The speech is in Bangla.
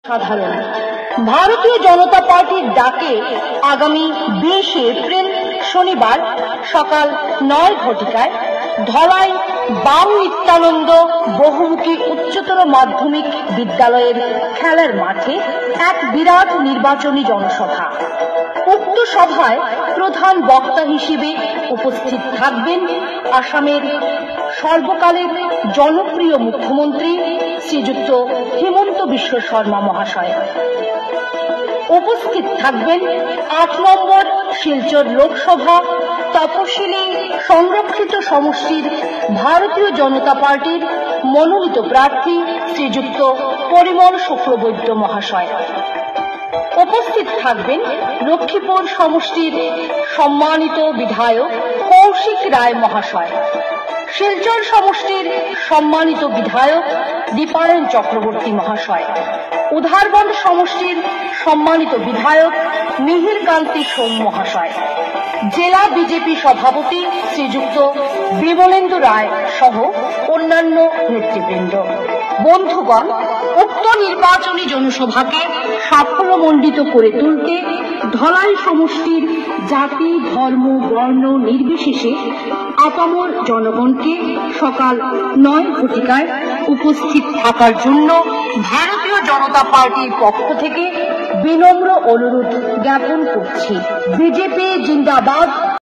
সাধারণ ভারতীয় জনতা পার্টির ডাকে আগামী 20 এপ্রিল শনিবার সকাল 9 ঘটিকায় ধলাই বাম নিত্যানন্দ বহুমুখী উচ্চতর মাধ্যমিক বিদ্যালয়ের খেলার মাঠে এক বিরাট নির্বাচনী জনসভা। উক্ত সভায় প্রধান বক্তা হিসেবে উপস্থিত থাকবেন আসামের সর্বকালের জনপ্রিয় মুখ্যমন্ত্রী শ্রীযুক্ত হিমন্ত বিশ্ব শর্মা মহাশয়। উপস্থিত থাকবেন 8 নম্বর শিলচর লোকসভা তপশিলি সংরক্ষিত সমষ্টির ভারতীয় জনতা পার্টির মনোনীত প্রার্থী শ্রীযুক্ত পরিমল শুক্লবৈদ্য মহাশয়। উপস্থিত থাকবেন লক্ষ্মীপুর সমষ্টির সম্মানিত বিধায়ক কৌশিক রায় মহাশয়, শিলচর সমষ্টির সম্মানিত বিধায়ক দীপায়ন চক্রবর্তী মহাশয়, উধারবন্দ সমষ্টির সম্মানিত বিধায়ক মিহির কান্তি সোম মহাশয়, জেলা বিজেপি সভাপতি শ্রীযুক্ত বিমলেন্দু রায় সহ অন্যান্য নেতৃবৃন্দ। বন্ধুগণ, উক্ত নির্বাচনী জনসভাকে সাফল্যমণ্ডিত করে তুলতে ধলাই সমষ্টির জাতি ধর্ম বর্ণ নির্বিশেষে আপামর জনগণকে সকাল 9 ঘটিকায় উপস্থিত থাকার জন্য ভারতীয় জনতা পার্টির পক্ষ থেকে বিনম্র অনুরোধ জ্ঞাপন করছি। বিজেপি জিন্দাবাদ।